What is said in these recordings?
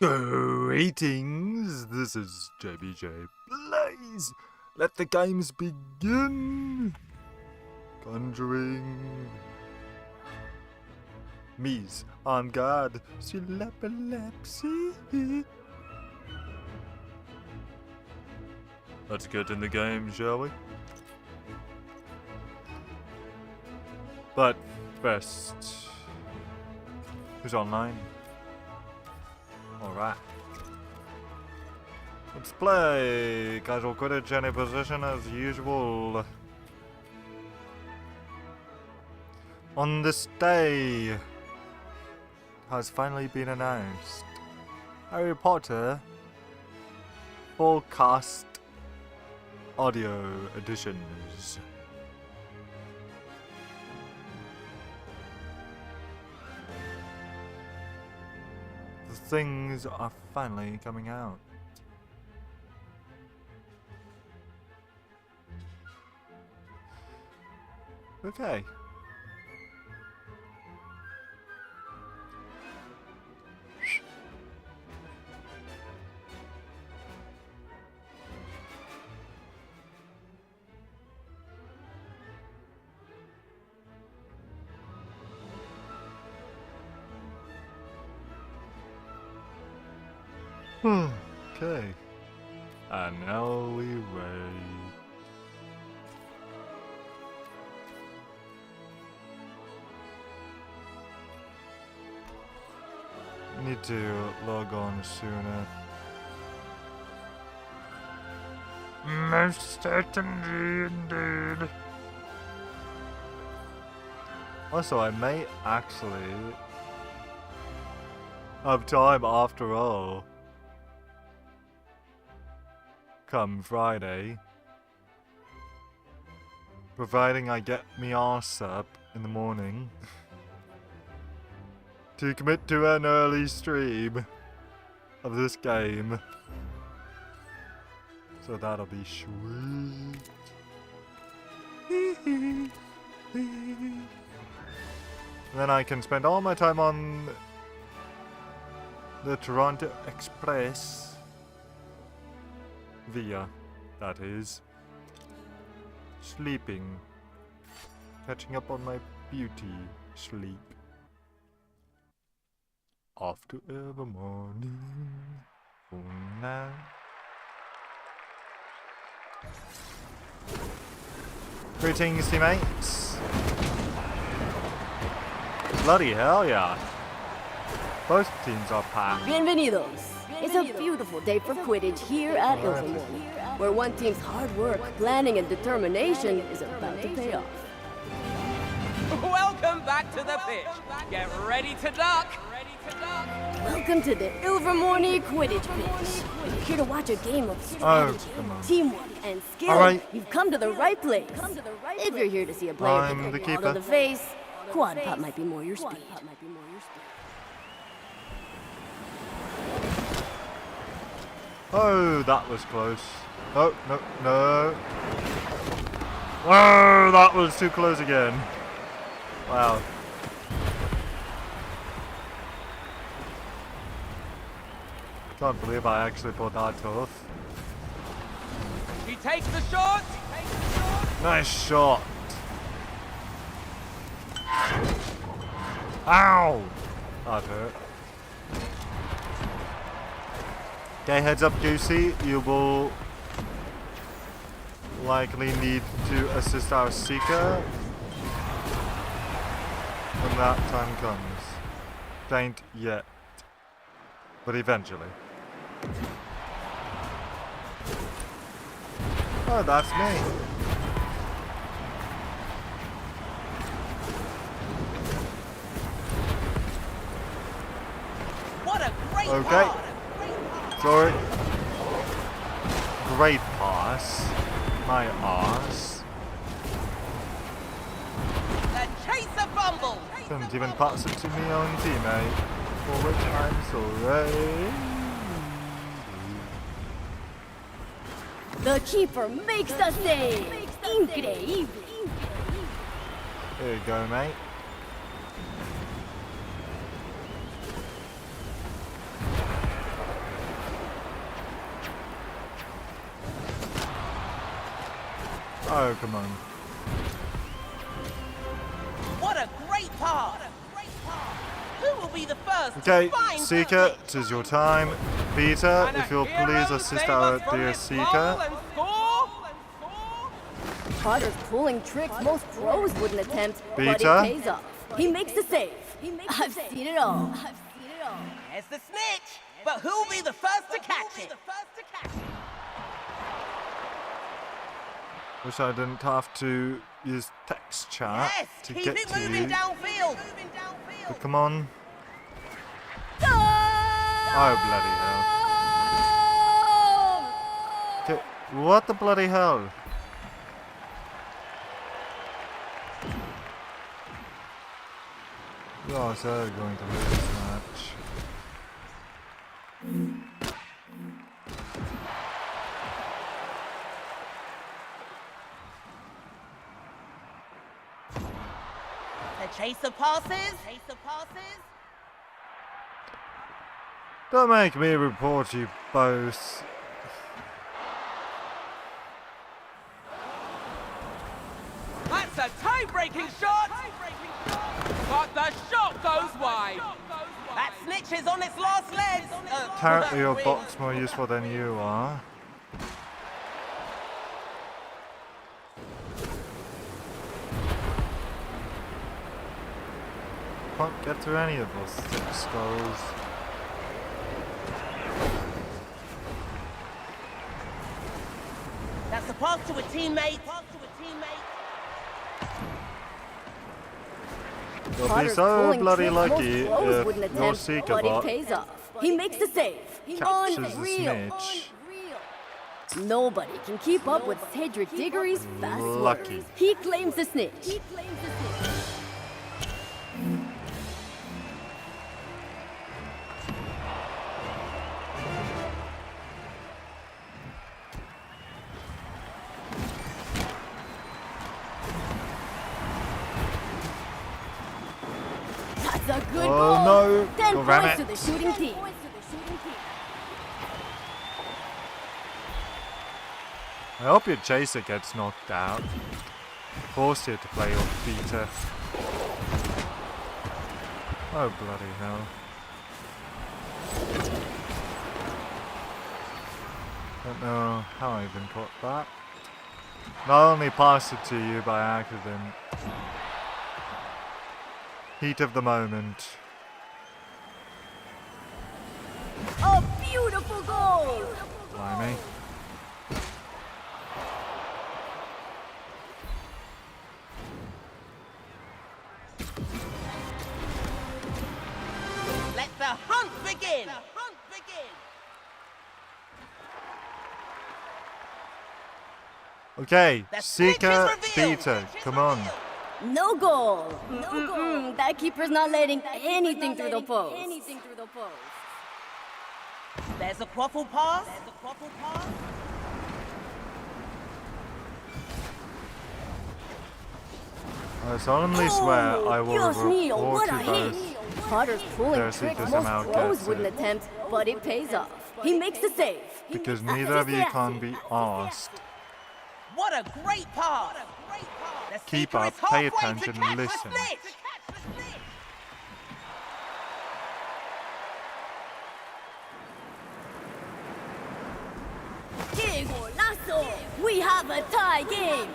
Greetings, this is JBJ. Please, let the games begin. Conjuring. Mise en garde sur l'epilepsy. Let's get in the game, shall we? But first, who's online? Alright. Let's play casual Quidditch, any position as usual. On this day has finally been announced. Harry Potter full cast audio editions. The things are finally coming out. Okay. Okay. And now we wait. Need to log on sooner. Most certainly indeed. Also, I may actually have time after all. Come Friday, providing I get me arse up in the morning, to commit to an early stream of this game. So that'll be sweet. Then I can spend all my time on the Toronto Express. Via, that is, sleeping, catching up on my beauty sleep. Off to ever morning, for now. Greetings, teammates. Bloody hell yeah. Both teams are packed. Bienvenidos. It's a beautiful day for Quidditch here at Ilvermorny, where one team's hard work, planning, and determination is about to pay off. Welcome back to the pitch. Get ready to duck. Welcome to the Ilvermorny Quidditch pitch. If you're here to watch a game of strategy, teamwork, and skill, you've come to the right place. If you're here to see a player get the ball to the face, quad pop might be more your speed. Oh, that was close. Oh, no, no. Oh, that was too close again. Wow. Can't believe I actually pulled that off. He takes the shot. Nice shot. Ow! That hurt. Okay, heads up, Juicy. You will likely need to assist our Seeker when that time comes. Ain't yet, but eventually. Oh, that's me. What a great Okay. ball. Sorry. Great pass. My arse. The chaser fumble. Couldn't even pass it to my own teammate. For which I'm sorry. The keeper makes the save. Increíble. There you go, mate. Oh, come on. What a great pass! Who will be the first Okay, to find Seeker, the it is your time. Peter, Can if a you'll hero please assist save our us from dear this Seeker. goal and score? Potter's pulling tricks most pros wouldn't attempt, but it Peter? pays off. He makes the save. I've seen it all. There's the snitch, but who'll be the first to catch it? Wish I didn't have to use text chat Yes, to keep get it to moving you. downfield. But come on. Goal! Oh, bloody hell. Okay, what the bloody hell? You are so going to lose this match. The chaser passes. Don't make me report you both. That's a tie-breaking shot. But the shot goes wide. That snitch is on its last legs. Apparently your bot's more useful than you are. Can't get through any of those 6 skulls. That's a pass to a teammate. You'll be Potter's so pulling bloody tricks lucky most pros if wouldn't your attempt, Seeker but it bot pays off. He makes the save. captures the Unreal. snitch. Nobody can keep up with Cedric Diggory's fast Lucky. work. He claims the snitch. That's a good Oh, goal. no. 10 Go ram points to it. the shooting team. I hope your chaser gets knocked out. Force you to play your beater. Oh, bloody hell. Don't know how I even caught that. Not only passed it to you by accident. Heat of the moment. A beautiful goal. Blimey. Let the hunt begin. Okay, The snitch Seeker, is revealed. beater, come on. No goal. That keeper's not letting anything through the post. There's a quaffle pass. I solemnly swear I will Dios mío, report what you a hit. both. Potter's pulling There's tricks Seeker most somehow pros gets wouldn't it. attempt, but it pays off. He makes the save. Because neither of you can be asked. What a great pass. The Keep seeker up, is pay halfway to attention, catch the listen. snitch. ¡Qué golazo! We have a tie game.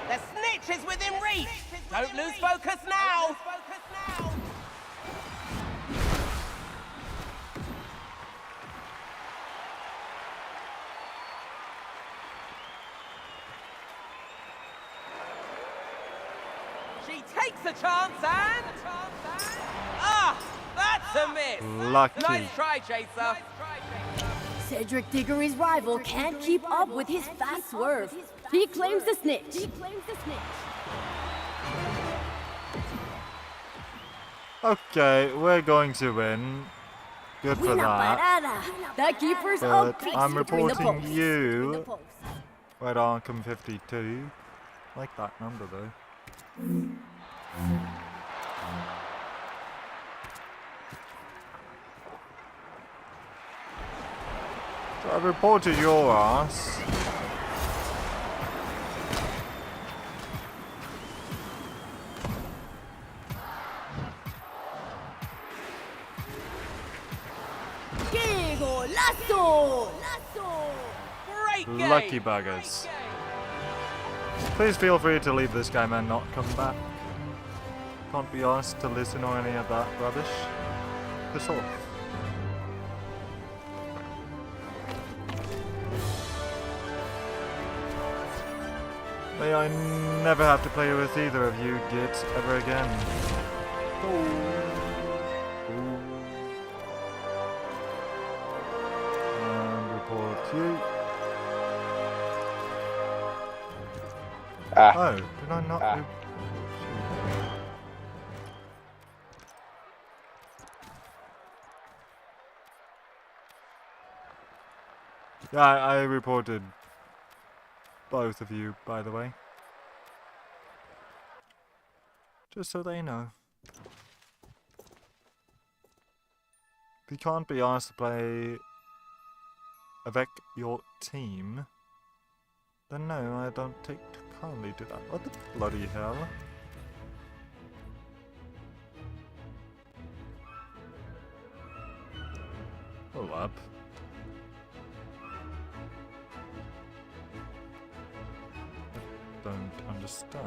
The snitch is within reach. Don't lose focus now. She takes a chance and... Ah, that's a miss. Lucky. Nice try, Chaser. Cedric Diggory's rival can't keep up with his fast swerve. He claims the snitch. Okay, we're going to win. Good for Buena that. parada. That keeper's a But beast I'm between the reporting posts. you Red Arkham 52. Like that number though. So I reported your ass. Golazo! Great game. Lucky buggers. Please feel free to leave this game and not come back. Can't be asked to listen or any of that rubbish. Piss off. May I never have to play with either of you gits ever again. And report you. Oh, did I not do... Yeah, I reported both of you, by the way. Just so they know. If you can't be asked to play avec your team, then no, I don't take kindly to that. What the bloody hell? Hold up. Don't understand.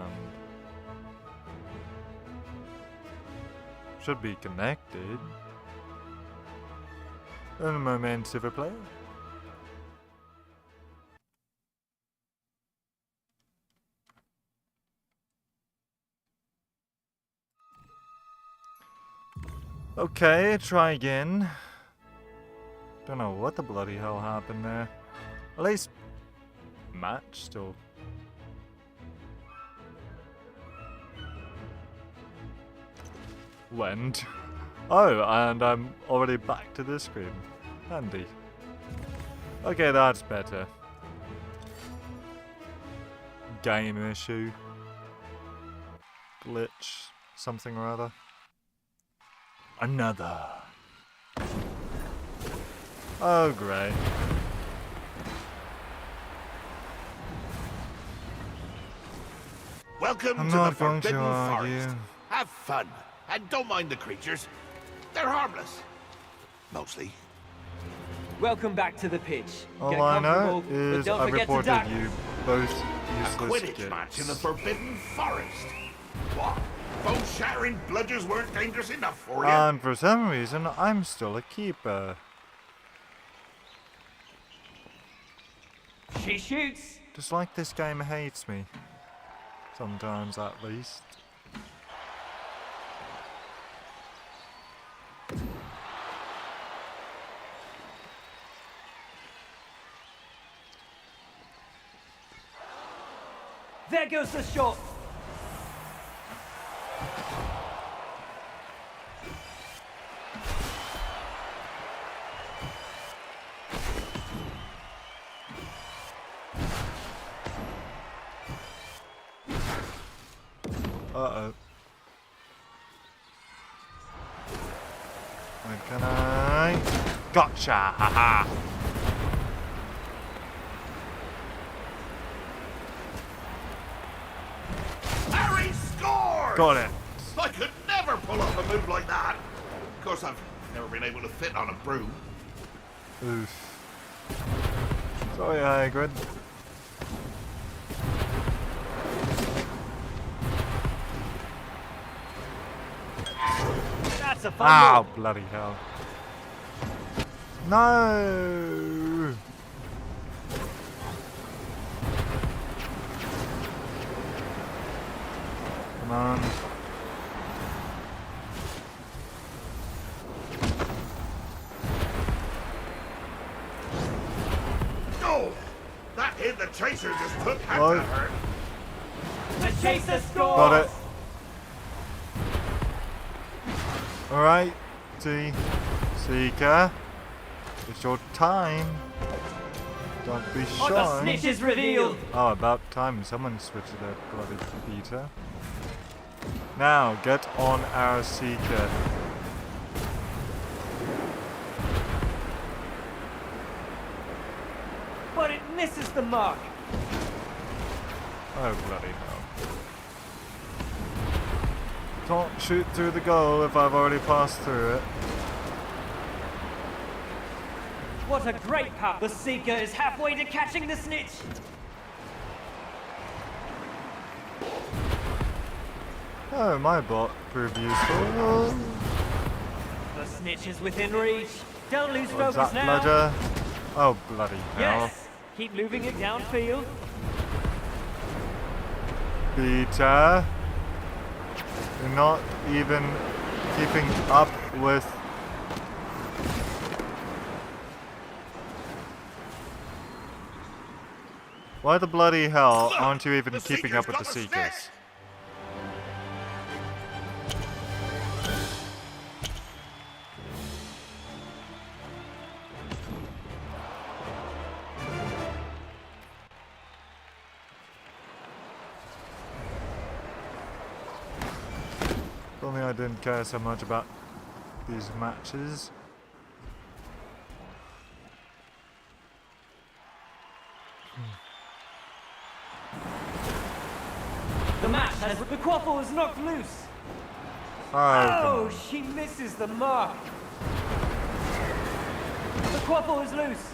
Should be connected. Un moment, s'il vous plaît. Okay, try again. Don't know what the bloody hell happened there. At least match still. Went. Oh, and I'm already back to the screen. Handy. Okay, that's better. Game issue. Glitch. Something or other. Another. Oh, great. Welcome I'm to the not going to Forbidden argue. Forest. Have fun, and don't mind the creatures. They're harmless. Mostly. Welcome back to the pitch. All Get I know comfortable, but is don't I forget to reported duck. you both A useless Quidditch match in the kids. Forbidden Forest. What? Bone-shattering bludgers weren't dangerous enough for you? And for some reason, I'm still a keeper. She shoots. Just like this game hates me. Sometimes, at least. There goes the shot. Uh-oh. Where can I? Gotcha! Haha! Harry scores! Got it! I could never pull off a move like that. Of course, I've never been able to fit on a broom. Oof. Sorry, Hagrid. That's a fun Ow, move. bloody hell. No! Come on. Oh! That hit the chaser just took had Oh. to hurt. The chaser scores. Got it. Alright, Seeker. It's your time. Don't be Oh, the shy. snitch is revealed. Oh, about time someone switched their bloody computer. Now, get on our Seeker. But it misses the mark. Oh, bloody hell. Can't shoot through the goal if I've already passed through it. What a great power! The Seeker is halfway to catching the snitch! Oh, my bot proved useful. The snitch is within reach. Don't lose What's focus that, now. bludger? Oh, bloody hell. Yes! Keep moving it downfield. Peter, you're not even keeping up with... Why the bloody hell aren't you even keeping up with the Seekers? If only I didn't care so much about these matches. The match has... The quaffle is knocked loose. Oh, She misses the mark. The quaffle is loose.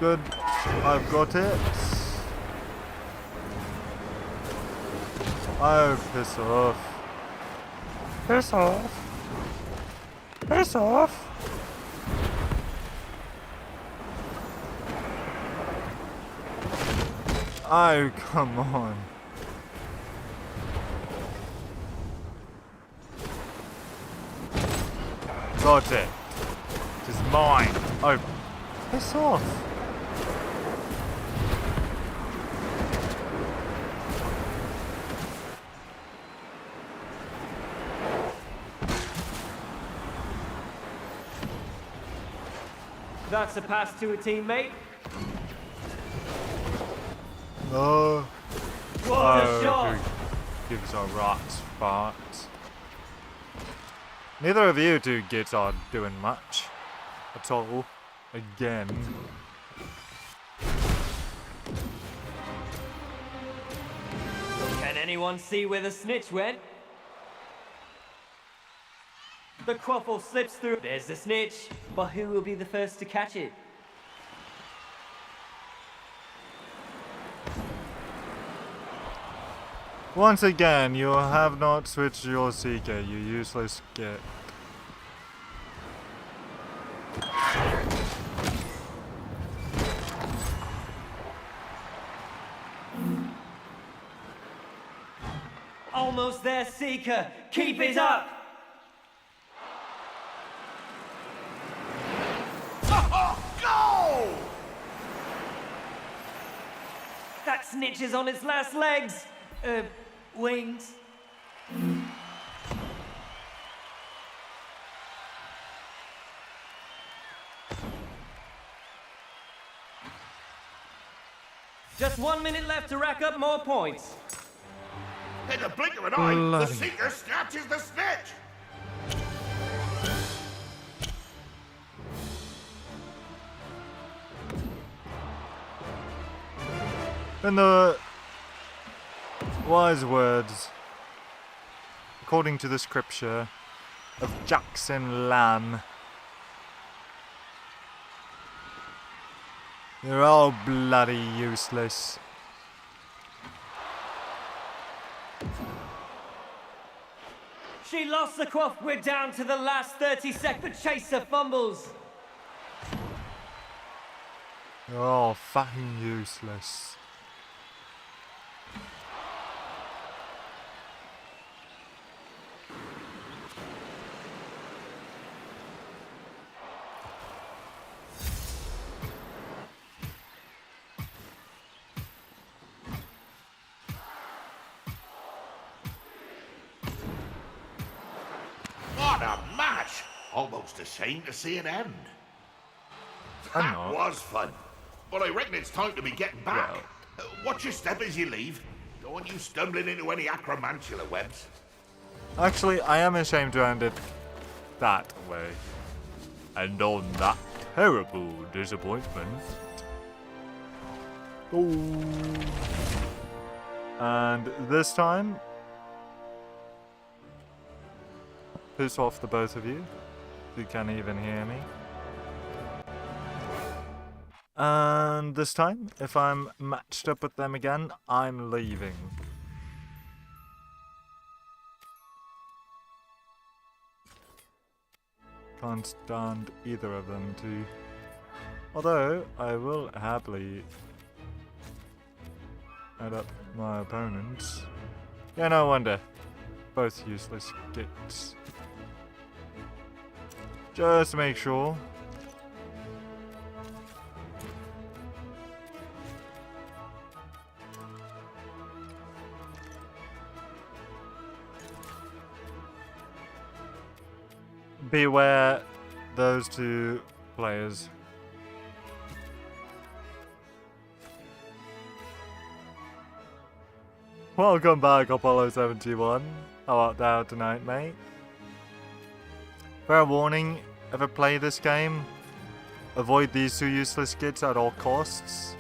good. I've got it. Oh, piss off. Piss off. Piss off. Oh, come on. Got it. It is mine. Oh, piss off. That's a pass to a teammate. Oh. What a shot! Who gives a rat's fart? Neither of you two kids are doing much at all. Again. Can anyone see where the snitch went? The quaffle slips through. There's the snitch. But who will be the first to catch it? Once again, you have not switched your Seeker, you useless git. Almost there, Seeker. Keep it up! Go! That snitch is on its last legs. Wings. Just 1 minute left to rack up more points. In the blink of an eye, the Bloody. Seeker snatches the snitch! In the wise words, according to the scripture of Jackson Lamb, you're all bloody useless. She lost the quaff. We're down to the last 30 seconds. The chaser fumbles. You're all fucking useless. What a match! Almost a shame to see it end. I'm That not. was fun. But I reckon it's time to be getting back. Watch your step as you leave. Don't want you stumbling into any acromantula webs. Actually, I am ashamed to end it that way. And on that terrible disappointment, Oh. And this time, piss off the both of you. You can't even hear me. And this time, if I'm matched up with them again, I'm leaving. Can't stand either of them to... Although, I will happily add up my opponents. Yeah, no wonder. Both useless gits. Just to make sure. Beware those two players. Welcome back, Apollo 71. How art thou tonight, mate? Fair warning, ever play this game? Avoid these two useless kids at all costs.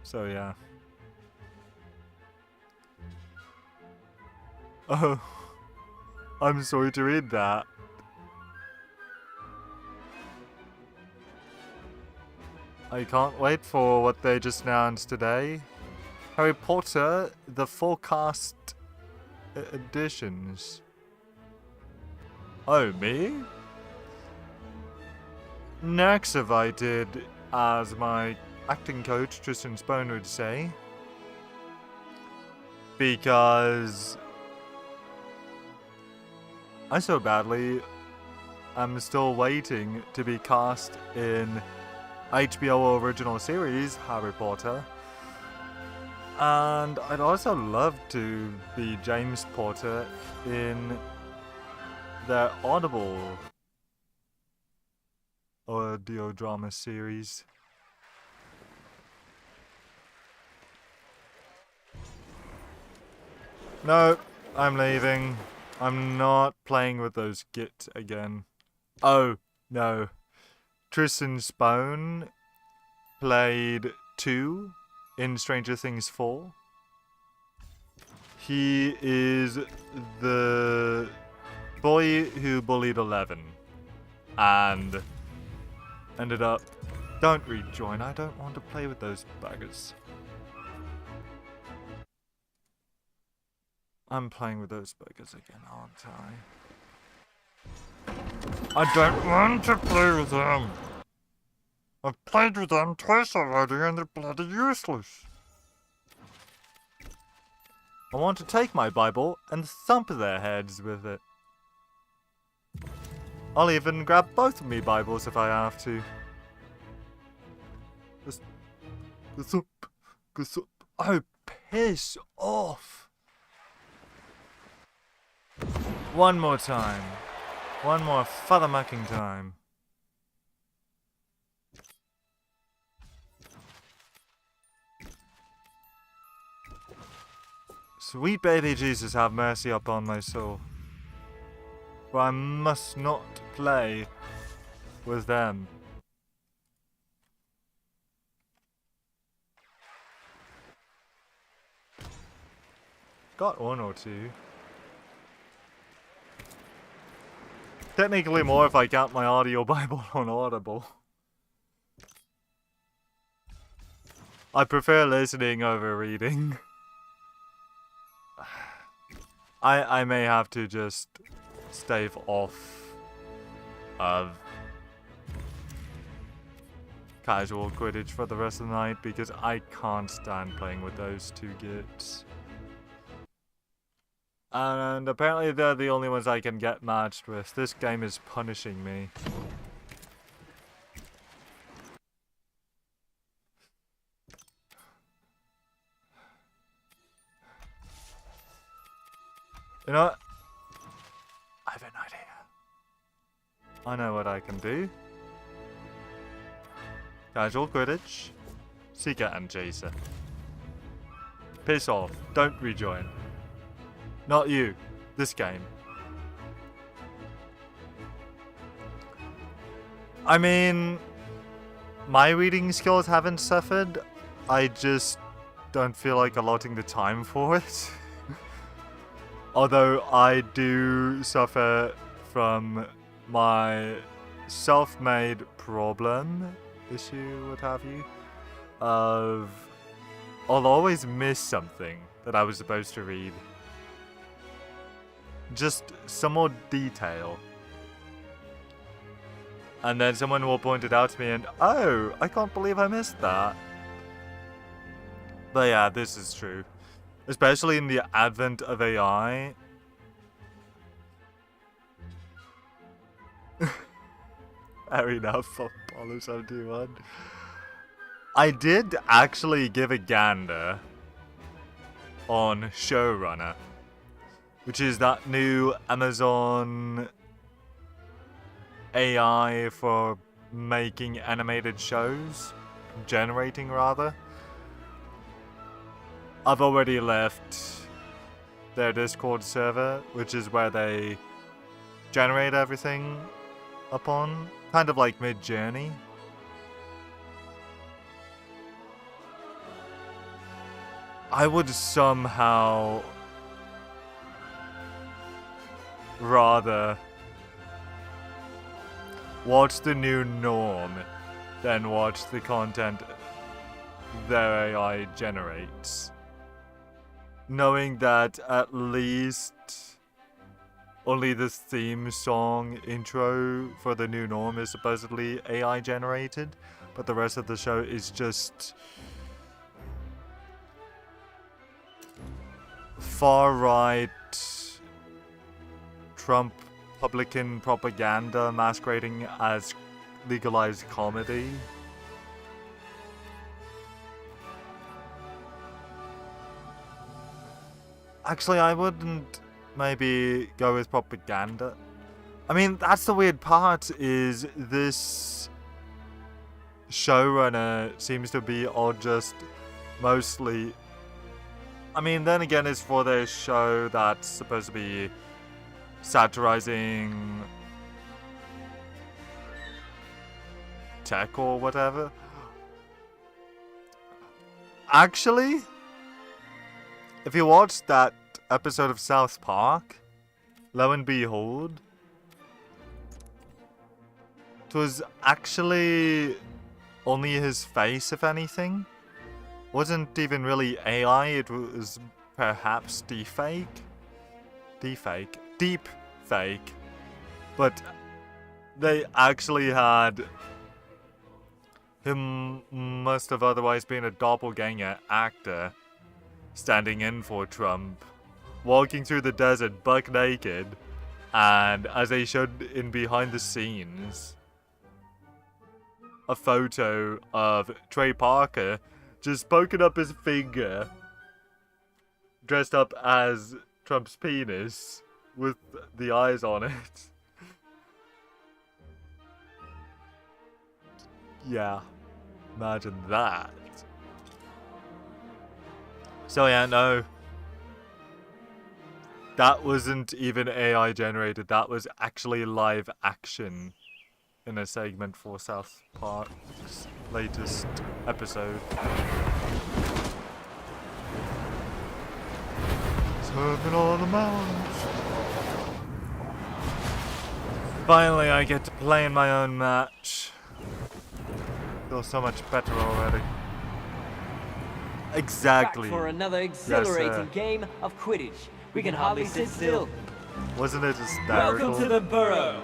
So yeah. Oh, I'm sorry to read that. I can't wait for what they just announced today. Harry Potter, the forecast editions. Oh, me? Invited, as my acting coach Tristan Spohn would say. Because I so badly am still waiting to be cast in HBO original series Harry Potter, and I'd also love to be James Potter in their Audible audio drama series. No, I'm leaving. I'm not playing with those git again. Oh, no. Tristan Spohn played 2 in Stranger Things 4. He is the boy who bullied 11 and ended up... Don't rejoin, I don't want to play with those buggers. I'm playing with those buggers again, aren't I? I don't want to play with them. I've played with them twice already and they're bloody useless. I want to take my Bible and thump their heads with it. I'll even grab both of me Bibles if I have to. Oh, piss off. One more time. One more father-mucking time. Sweet baby Jesus, have mercy upon my soul. For I must not play with them. Got 1 or 2. Technically more if I count my audio Bible on Audible. I prefer listening over reading. I may have to just stave off of casual Quidditch for the rest of the night because I can't stand playing with those two gits. And apparently they're the only ones I can get matched with. This game is punishing me. You know what? I have an idea. I know what I can do. Casual Quidditch. Seeker and Chaser. Piss off. Don't rejoin. Not you. This game. I mean, my reading skills haven't suffered. I just don't feel like allotting the time for it. Although I do suffer from my self-made problem, issue, what have you, of I'll always miss something that I was supposed to read. Just some more detail. And then someone will point it out to me and, oh, I can't believe I missed that. But yeah, this is true. Especially in the advent of AI. Fair enough, Apollo 71. I did actually give a gander on Showrunner, which is that new Amazon AI for making animated shows, generating rather. I've already left their Discord server, which is where they generate everything upon, kind of like Mid-Journey. I would somehow rather watch the new norm than watch the content their AI generates. Knowing that at least only the theme song intro for the new norm is supposedly AI generated, but the rest of the show is just far-right Trump Republican propaganda masquerading as legalized comedy. Actually, I wouldn't maybe go with propaganda. I mean, that's the weird part, is this showrunner seems to be all just mostly... I mean, then again, it's for their show that's supposed to be satirizing tech or whatever. Actually, if you watch that episode of South Park, lo and behold, it was actually only his face, if anything. Wasn't even really AI, it was perhaps deep fake. But they actually had him, must have otherwise been a doppelganger actor, standing in for Trump, walking through the desert buck naked, and as they showed in behind the scenes, a photo of Trey Parker just poking up his finger, dressed up as Trump's penis, with the eyes on it. Yeah, imagine that. So yeah, no. That wasn't even AI generated, that was actually live action in a segment for South Park's latest episode. Surfing on the mountains. Finally, I get to play in my own match. Feels so much better already. Exactly. Back for another exhilarating game of Quidditch. We can hardly sit still. Wasn't it hysterical? Welcome to the Burrow.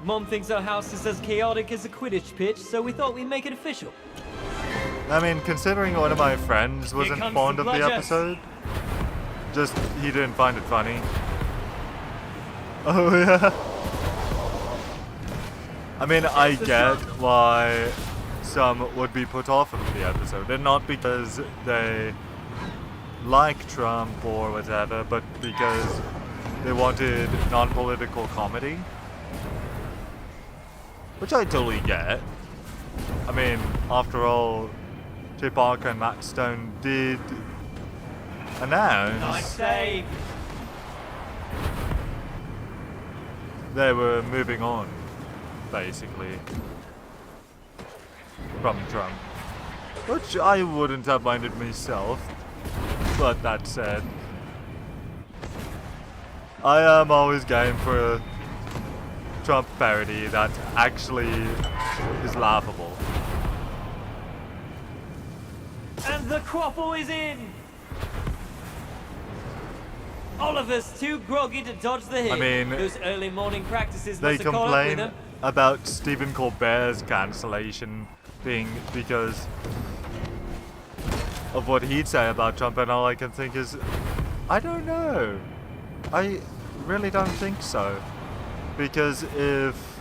Mom thinks our house is as chaotic as a Quidditch pitch, so we thought we'd make it official. I mean, considering one of my friends wasn't fond of the episode, just he didn't find it funny. Oh yeah. I mean, I get why some would be put off of the episode, and not because they like Trump or whatever, but because they wanted non-political comedy. Which I totally get. I mean, after all, Trey Parker and Matt Stone did announce Nice save. they were moving on, basically. from Trump. Which I wouldn't have minded myself. But that said, I am always game for a Trump parody that actually is laughable. And the quaffle is in! Oliver's too groggy to dodge the hit. I mean, those early morning practices they must have caught up with complain him. about Stephen Colbert's cancellation being because of what he'd say about Trump, and all I can think is, I don't know. I really don't think so. Because if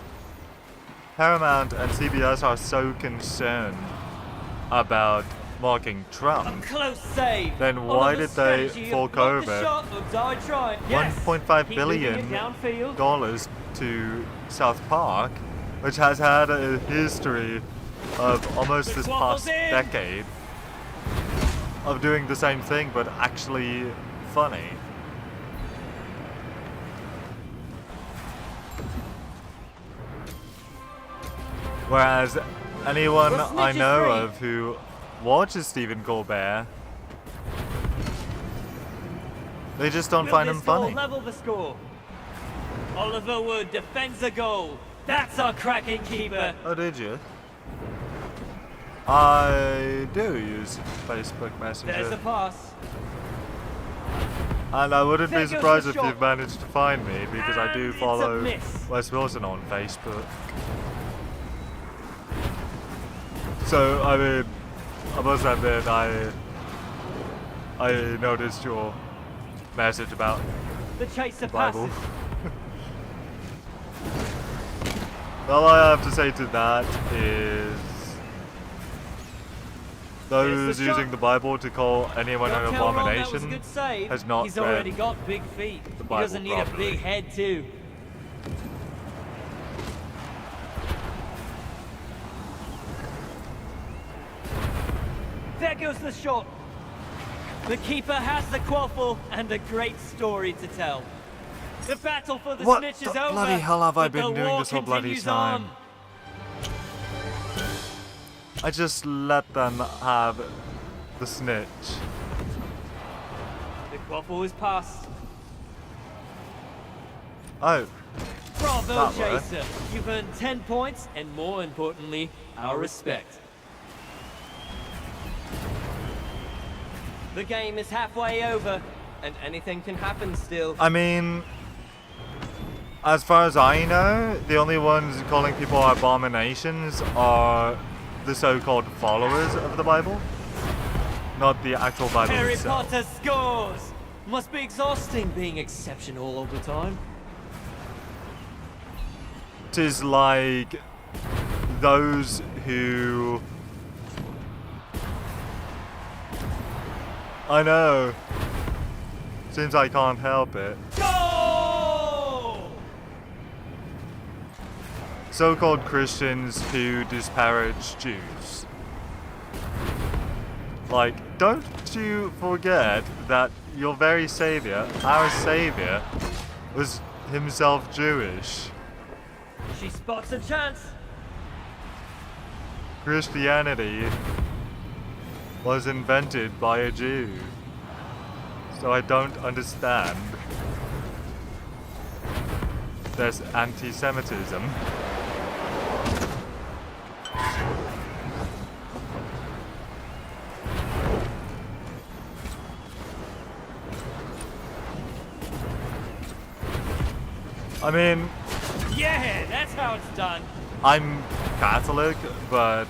Paramount and CBS are so concerned about mocking A Trump, close save. then why Oliver's did they strategy of fork block the over shot or die trying. Yes. $1.5 Keep billion moving it downfield. dollars to South Park, which has had a history of almost The this quaffle's past in. decade of doing the same thing but actually funny. Whereas anyone The snitch I is know free. of who watches Stephen Colbert, they just don't Will find this him goal funny. level the score? Oliver Wood defends a goal. That's our cracking keeper. Oh, did you? I do use Facebook There's a Messenger. pass. And I wouldn't There be goes the surprised if shot. you've managed to find me, because I do And it's a follow miss. Wes Wilson on Facebook. So, I mean, I must admit, I noticed your message about The chaser Bible. passes. All I have to say to that is those Here's the using shot. the Bible to call anyone Don't an tell Ron that was a abomination good save. has not He's already read got big feet. He Bible doesn't need properly. a big head too. There goes the shot. The keeper has the quaffle and a great story to tell. The battle for the What snitch the is over. bloody hell have I but the been doing war this whole bloody continues time? on. I just let them have the snitch. The quaffle is passed. Oh, Bravo, That worked. Chaser. You've earned 10 points and, more importantly, our respect. The game is halfway over, and anything can happen still. I mean, as far as I know, the only ones calling people abominations are the so-called followers of the Bible, not the actual Bible Harry itself. Potter scores! Must be exhausting being exceptional all the time. Tis like those who... I know. Seems I can't help it. Goal! So-called Christians who disparage Jews. Like, don't you forget that your very savior, our savior, was himself Jewish. She spots a chance. Christianity was invented by a Jew. So I don't understand this anti-Semitism. I mean, Yeah, that's how it's done. I'm Catholic, but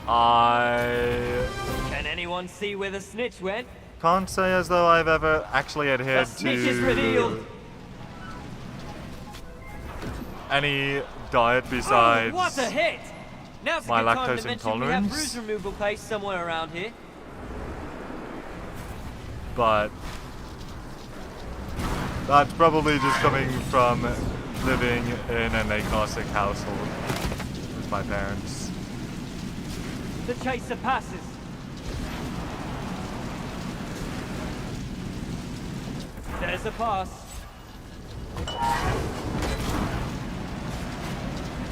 I Can anyone see where the snitch went? can't say as though I've ever actually adhered The snitch is revealed. any diet besides Oh, what a hit! Now's a my good time lactose to mention we have intolerance. bruise removal paste somewhere around here. but that's probably just coming from living in an agnostic household with my parents. The chaser passes. There's a pass.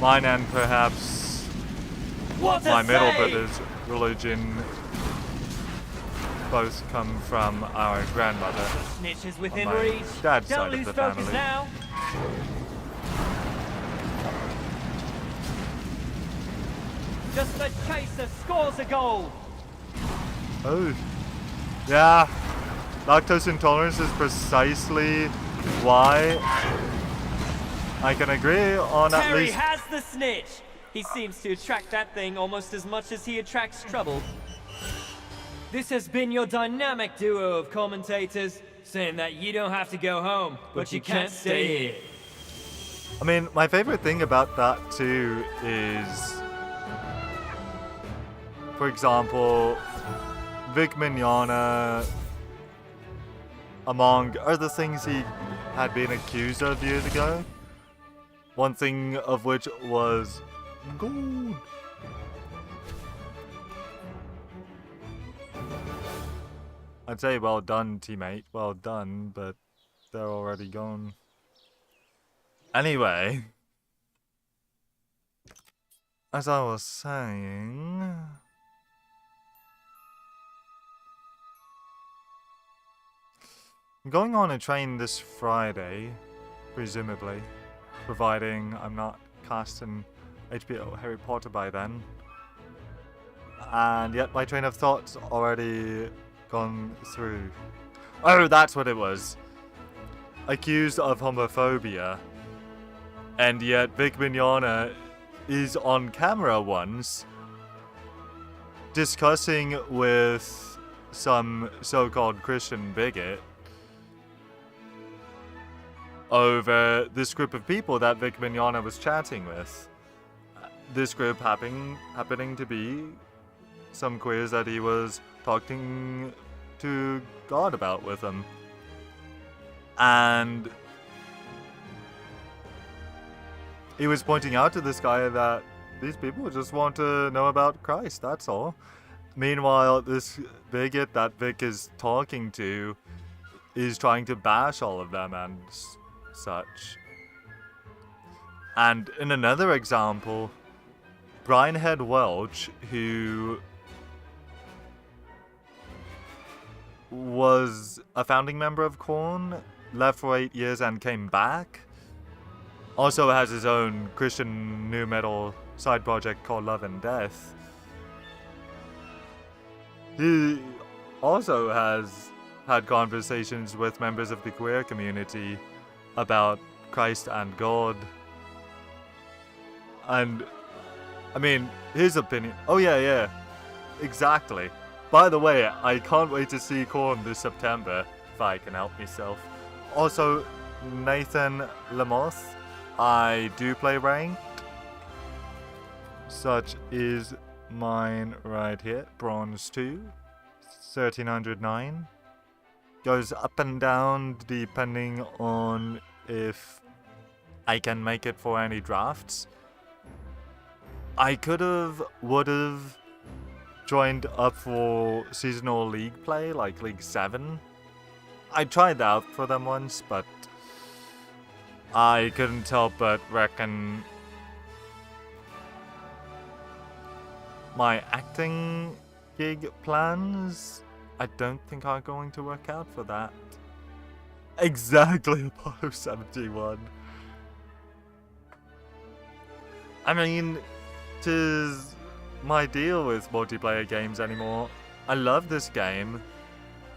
Mine and perhaps What a my middle save! brother's religion both come from our grandmother. Snitch is On within my reach. dad's Don't side of lose the focus family. now. Just the chaser scores a goal. Oh, yeah. Lactose intolerance is precisely why I can agree on at Terry least. has the snitch. He seems to attract that thing almost as much as he attracts trouble. This has been your dynamic duo of commentators, saying that you don't have to go home, but you can't stay here. I mean, my favorite thing about that too is, for example, Vic Mignogna, among other things he had been accused of years ago, one thing of which was gold. I'd say well done, teammate, well done, but they're already gone. Anyway, as I was saying, I'm going on a train this Friday, presumably, providing I'm not casting HBO Harry Potter by then. And yet my train of thought's already gone through. Oh, that's what it was. Accused of homophobia. And yet Vic Mignogna is on camera once discussing with some so-called Christian bigot over this group of people that Vic Mignogna was chatting with. This group happening to be some queers that he was talking to God about with them. And he was pointing out to this guy that these people just want to know about Christ, that's all. Meanwhile, this bigot that Vic is talking to is trying to bash all of them and such. And in another example, Brian Head Welch, who was a founding member of Korn, left for 8 years and came back, also has his own Christian nu metal side project called Love and Death. He also has had conversations with members of the queer community about Christ and God. And, I mean, his opinion... Oh yeah, exactly. By the way, I can't wait to see Korn this September, if I can help myself. Also, Nathan Lamoth, I do play ranked. Such is mine right here. Bronze 2, 1309. Goes up and down depending on if I can make it for any drafts. I would've joined up for seasonal league play, like League 7. I tried out for them once, but I couldn't help but reckon my acting gig plans, I don't think are going to work out for that. Exactly, Apollo 71. I mean, 'tis my deal with multiplayer games anymore. I love this game.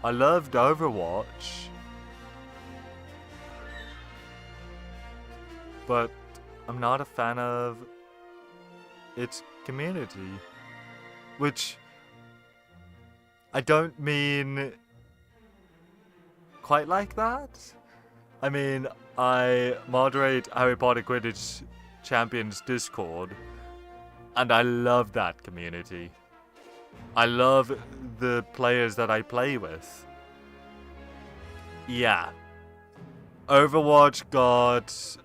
I loved Overwatch. But I'm not a fan of its community. Which I don't mean quite like that. I mean, I moderate Harry Potter Quidditch Champions Discord, and I love that community. I love the players that I play with. Yeah. Overwatch got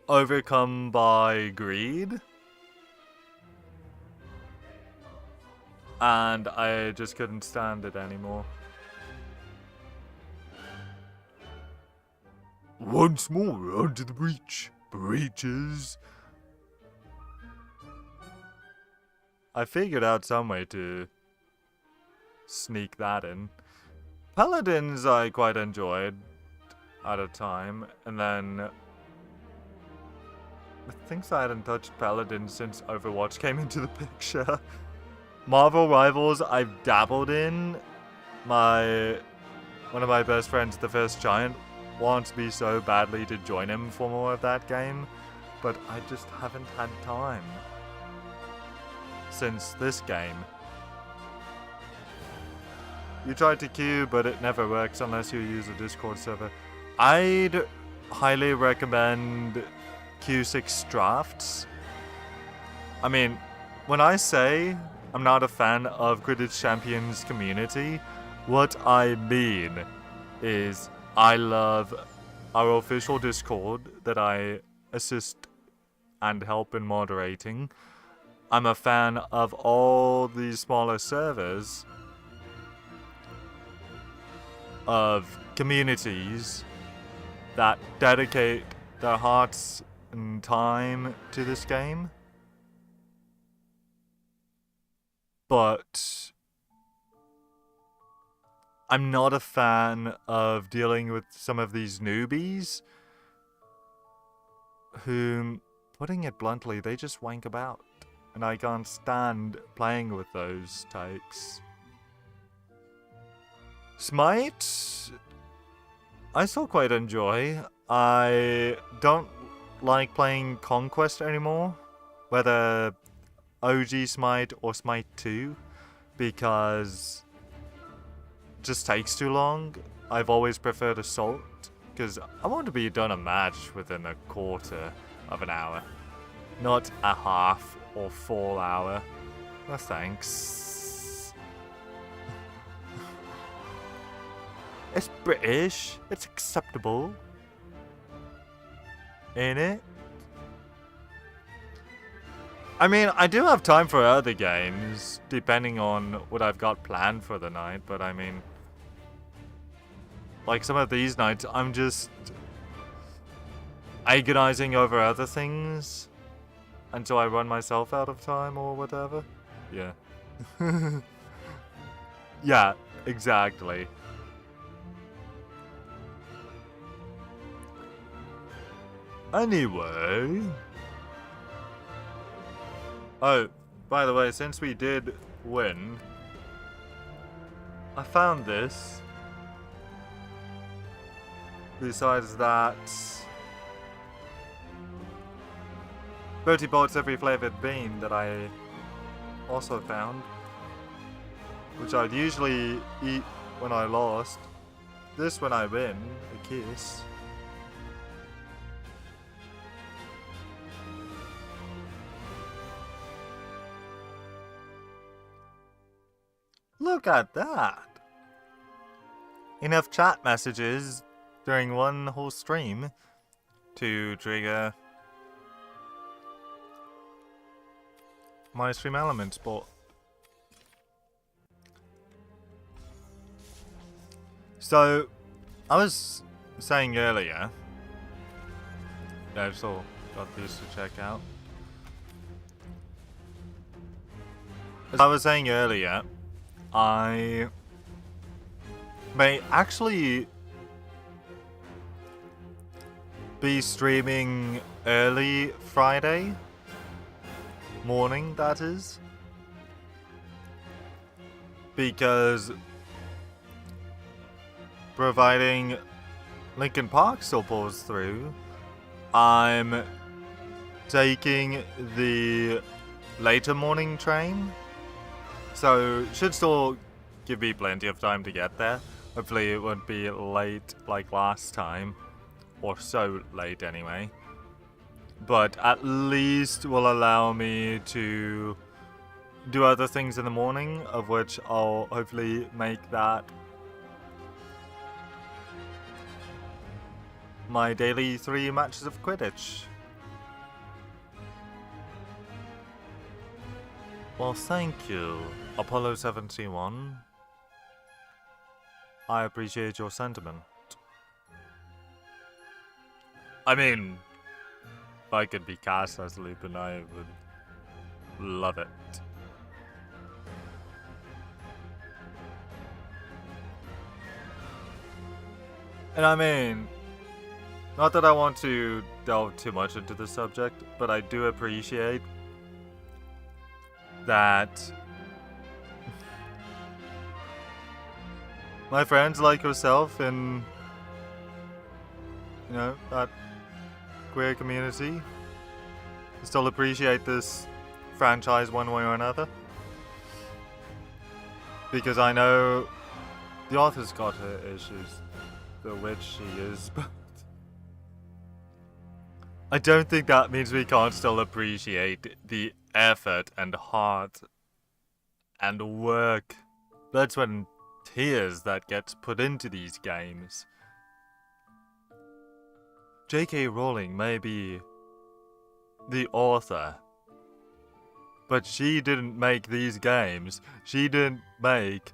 overcome by greed. And I just couldn't stand it anymore. Once more onto the breach. Breaches. I figured out some way to sneak that in. Paladins I quite enjoyed at a time, and then I think I hadn't touched Paladins since Overwatch came into the picture. Marvel Rivals I've dabbled in. One of my best friends, the First Giant, wants me so badly to join him for more of that game, but I just haven't had time since this game. You tried to queue, but it never works unless you use a Discord server. I'd highly recommend Q6 drafts. I mean, when I say I'm not a fan of Quidditch Champions community, what I mean is I love our official Discord that I assist and help in moderating. I'm a fan of all these smaller servers of communities that dedicate their hearts and time to this game. But I'm not a fan of dealing with some of these newbies whom, putting it bluntly, they just wank about. And I can't stand playing with those types. Smite, I still quite enjoy. I don't like playing Conquest anymore, whether OG Smite or Smite 2, because it just takes too long. I've always preferred Assault, because I want to be done a match within a quarter of an hour, not a half or full hour. No thanks. It's British. It's acceptable. Ain't it? I mean, I do have time for other games, depending on what I've got planned for the night, but I mean, like some of these nights, I'm just agonizing over other things until I run myself out of time or whatever. Yeah. Yeah, exactly. Anyway. Oh, by the way, since we did win, I found this. Besides that, Bertie Bolt's every flavored bean that I also found, which I'd usually eat when I lost. This when I win, a kiss. Look at that! Enough chat messages during one whole stream to trigger my stream elements bot. So, I was saying earlier, I've still got these to check out. As I was saying earlier, I may actually be streaming early Friday morning, that is, because providing Linkin Park still pulls through, I'm taking the later morning train. So, should still give me plenty of time to get there. Hopefully it won't be late like last time. Or so late anyway. But at least will allow me to do other things in the morning, of which I'll hopefully make that my daily 3 matches of Quidditch. Well, thank you, Apollo 71. I appreciate your sentiment. I mean, if I could be cast as Lupin, I would love it. And I mean, not that I want to delve too much into the subject, but I do appreciate that my friends like yourself in, you know, that queer community still appreciate this franchise one way or another. Because I know the author's got her issues, the witch she is, but I don't think that means we can't still appreciate the effort and heart and work, blood, sweat, and tears that gets put into these games. J.K. Rowling may be the author, but she didn't make these games. She didn't make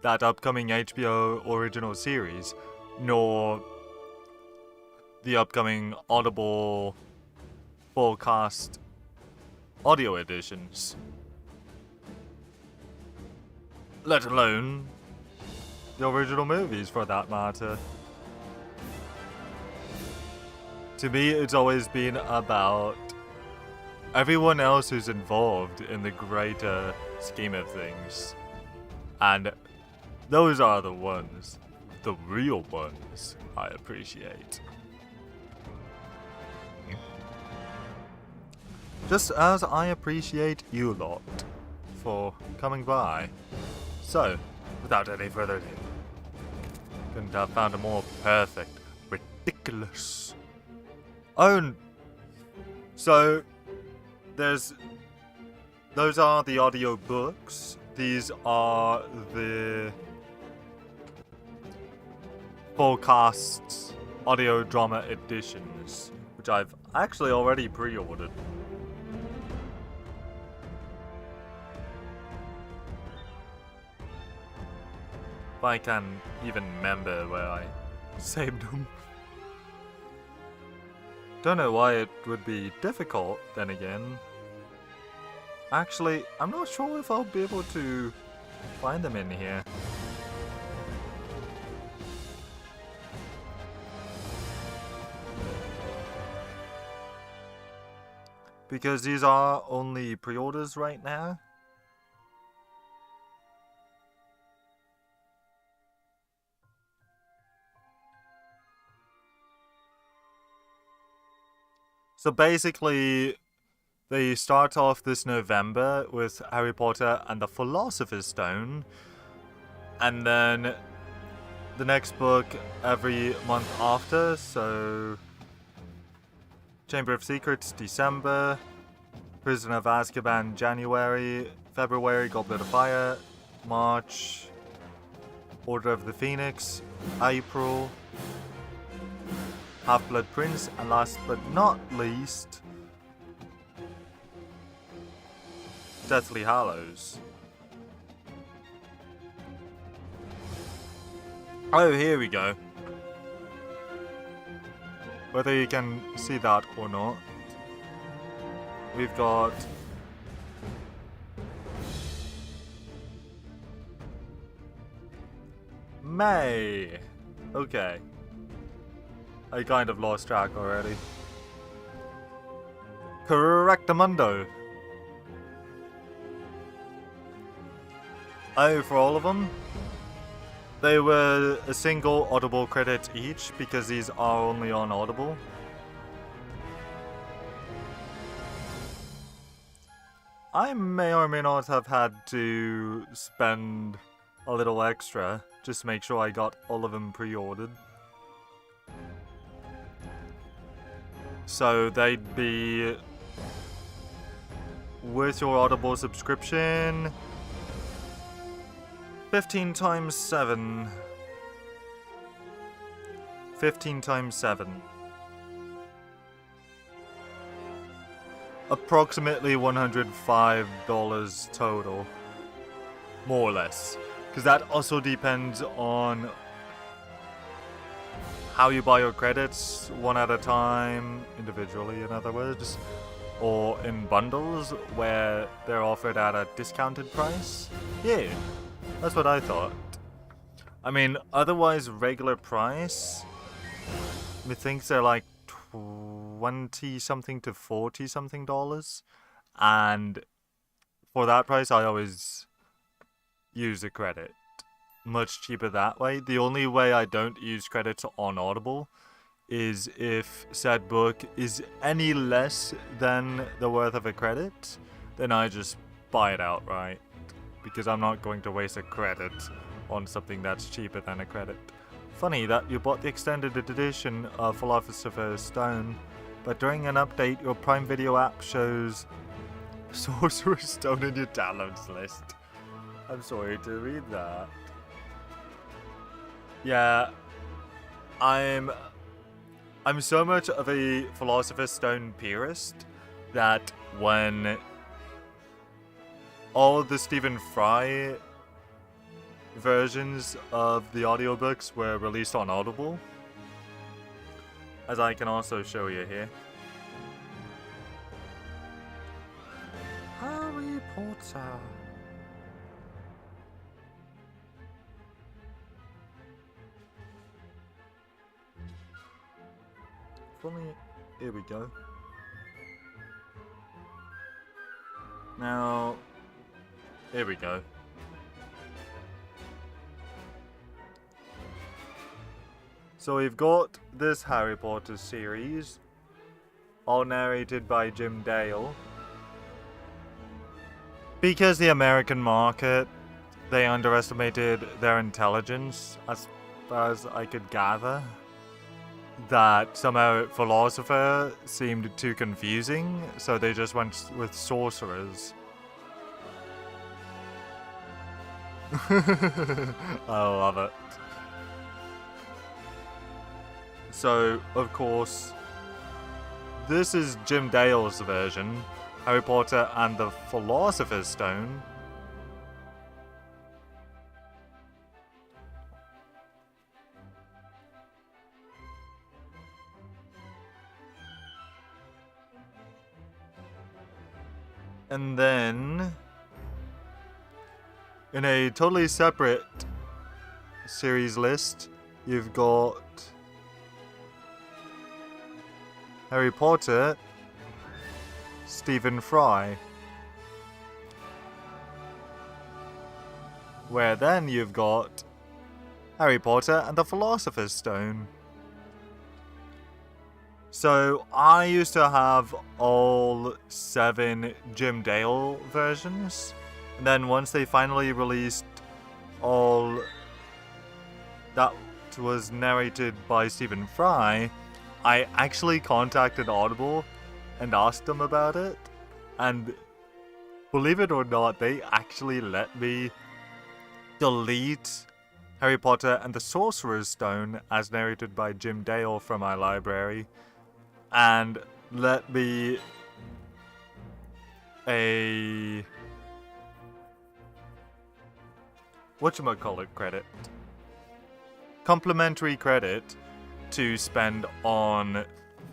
that upcoming HBO original series, nor the upcoming Audible full cast audio editions. Let alone the original movies, for that matter. To me, it's always been about everyone else who's involved in the greater scheme of things. And those are the ones, the real ones, I appreciate. Just as I appreciate you lot for coming by. So, without any further ado, couldn't have found a more perfect, ridiculous. Oh, so those are the audio books. These are the full cast audio drama editions, which I've actually already pre-ordered. If I can even remember where I saved them. Don't know why it would be difficult, then again. Actually, I'm not sure if I'll be able to find them in here. Because these are only pre-orders right now. So basically, they start off this November with Harry Potter and the Philosopher's Stone, and then the next book every month after, so Chamber of Secrets, December, Prisoner of Azkaban, January, February, Goblet of Fire, March, Order of the Phoenix, April, Half-Blood Prince, and last but not least, Deathly Hallows. Oh, here we go. Whether you can see that or not, we've got May. Okay. I kind of lost track already. Correctamundo. Oh, for all of them? They were a single Audible credit each, because these are only on Audible. I may or may not have had to spend a little extra just to make sure I got all of them pre-ordered. So they'd be with your Audible subscription 15 times 7. 15 times 7. Approximately $105 total. More or less. Because that also depends on how you buy your credits, one at a time, individually in other words, or in bundles where they're offered at a discounted price. Yeah. That's what I thought. I mean, otherwise regular price, methinks they're like 20 something to 40 something dollars, and for that price I always use a credit. Much cheaper that way. The only way I don't use credits on Audible is if said book is any less than the worth of a credit, then I just buy it outright, because I'm not going to waste a credit on something that's cheaper than a credit. Funny that you bought the extended edition of Philosopher's Stone, but during an update your Prime Video app shows Sorcerer's Stone in your downloads list. I'm sorry to read that. Yeah, I'm so much of a Philosopher's Stone purist that when all the Stephen Fry versions of the audiobooks were released on Audible, as I can also show you here. Harry Potter. Funny, here we go. Now, here we go. So we've got this Harry Potter series, all narrated by Jim Dale. Because the American market, they underestimated their intelligence, as far as I could gather. That somehow Philosopher seemed too confusing, so they just went with Sorcerers. I love it. So, of course, this is Jim Dale's version, Harry Potter and the Philosopher's Stone. And then, in a totally separate series list, you've got Harry Potter, Stephen Fry. Where then you've got Harry Potter and the Philosopher's Stone. So I used to have all 7 Jim Dale versions, and then once they finally released all that was narrated by Stephen Fry, I actually contacted Audible and asked them about it, and believe it or not, they actually let me delete Harry Potter and the Sorcerer's Stone as narrated by Jim Dale from my library, and let me a whatchamacallit credit, complimentary credit to spend on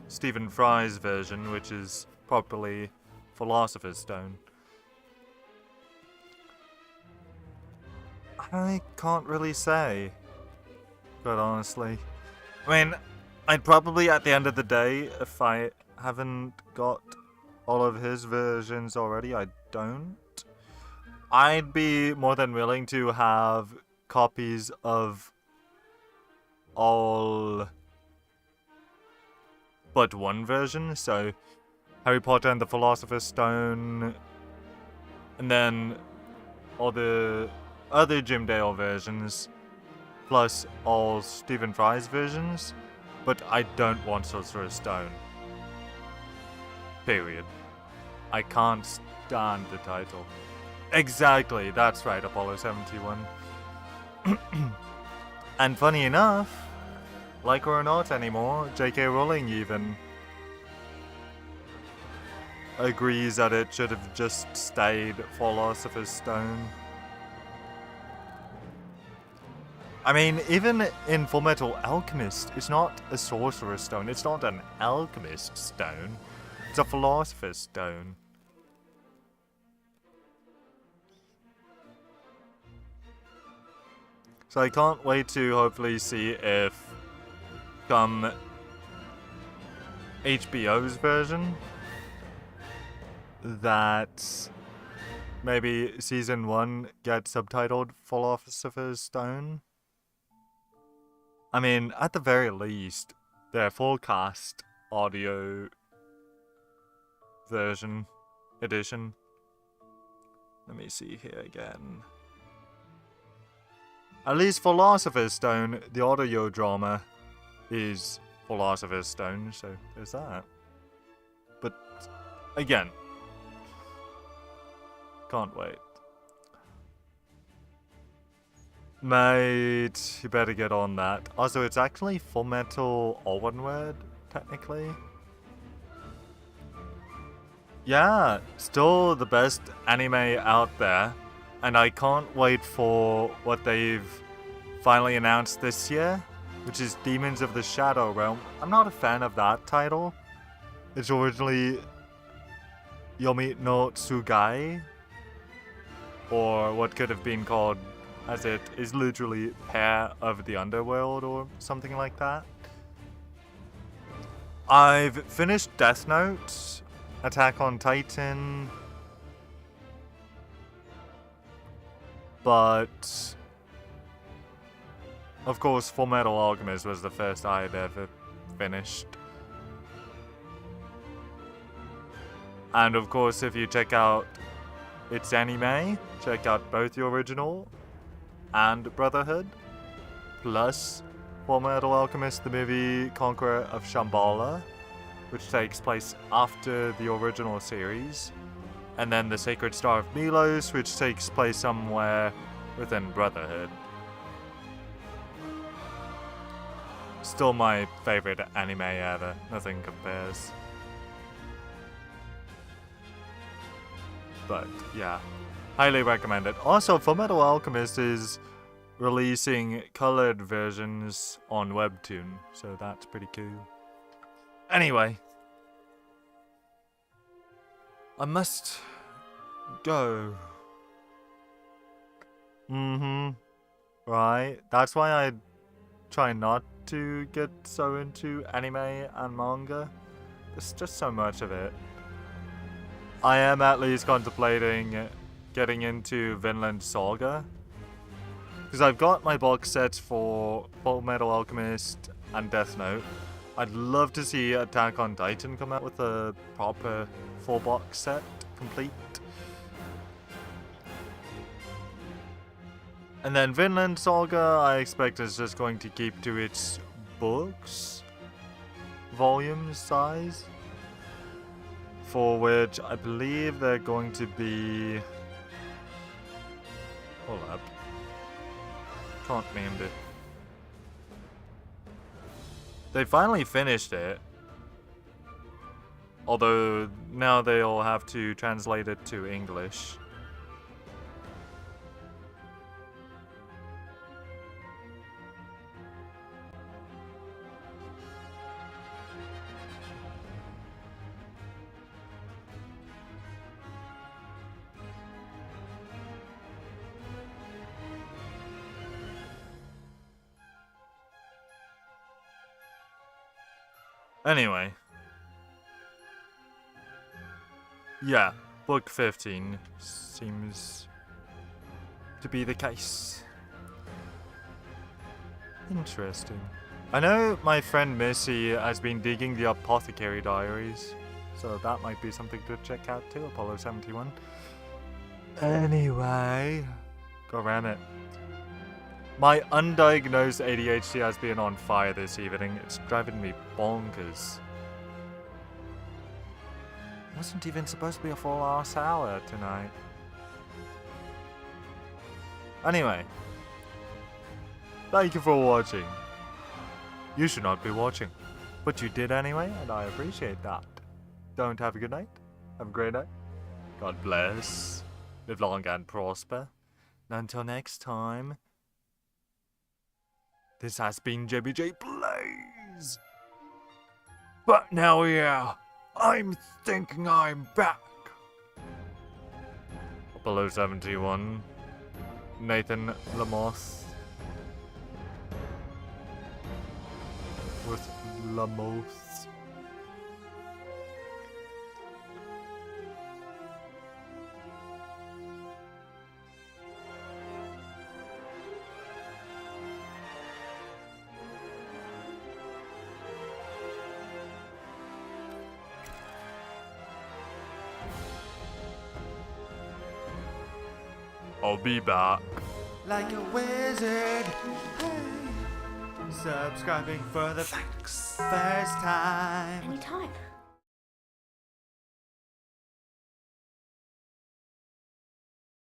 Stephen Fry's version, which is properly Philosopher's Stone. I can't really say, quite honestly. I mean, I'd probably, at the end of the day, if I haven't got all of his versions already, I don't, I'd be more than willing to have copies of all but one version, so Harry Potter and the Philosopher's Stone, and then all the other Jim Dale versions, plus all Stephen Fry's versions, but I don't want Sorcerer's Stone. Period. I can't stand the title. Exactly, that's right, Apollo 71. And funny enough, like or not anymore, J.K. Rowling even agrees that it should have just stayed Philosopher's Stone. I mean, even in Fullmetal Alchemist, it's not a Sorcerer's Stone, it's not an Alchemist Stone, it's a Philosopher's Stone. So I can't wait to hopefully see if come HBO's version that maybe season 1 gets subtitled Philosopher's Stone. I mean, at the very least, their full cast audio edition. Let me see here again. At least Philosopher's Stone, the audio drama, is Philosopher's Stone, so there's that. But, again, can't wait. Mate, you better get on that. Also, it's actually Full Metal all one word, technically. Yeah, still the best anime out there. And I can't wait for what they've finally announced this year, which is Demons of the Shadow Realm. I'm not a fan of that title. It's originally Yomi no Tsugai, or what could have been called, as it is literally Pair of the Underworld or something like that. I've finished Death Note, Attack on Titan, but of course Full Metal Alchemist was the first I had ever finished. And of course, if you check out its anime, check out both the original and Brotherhood, plus Full Metal Alchemist, the movie Conqueror of Shambhala, which takes place after the original series, and then The Sacred Star of Milos, which takes place somewhere within Brotherhood. Still my favorite anime ever, nothing compares. But yeah, highly recommend it. Also, Fullmetal Alchemist is releasing colored versions on Webtoon, so that's pretty cool. Anyway, I must go. Right, that's why I try not to get so into anime and manga. There's just so much of it. I am at least contemplating getting into Vinland Saga, because I've got my box sets for Full Metal Alchemist and Death Note. I'd love to see Attack on Titan come out with a proper full box set, complete. And then Vinland Saga, I expect is just going to keep to its books, volume size, for which I believe they're going to be... Hold up. Can't remember. They finally finished it. Although now they'll have to translate it to English. Anyway. Yeah, book 15 seems to be the case. Interesting. I know my friend Missy has been digging the Apothecary Diaries, so that might be something to check out too, Apollo 71. Anyway, go ram it. My undiagnosed ADHD has been on fire this evening. It's driving me bonkers. Wasn't even supposed to be a full ass hour tonight. Anyway, thank you for watching. You should not be watching, but you did anyway, and I appreciate that. Don't have a good night. Have a great night. God bless. Live long and prosper. And until next time, this has been JBJ Plays. But now, yeah, I'm thinking I'm back. Apollo 71, Nathan Lamoth, with Lamos. I'll be back. Like a wizard. Hey. Subscribing for the first time.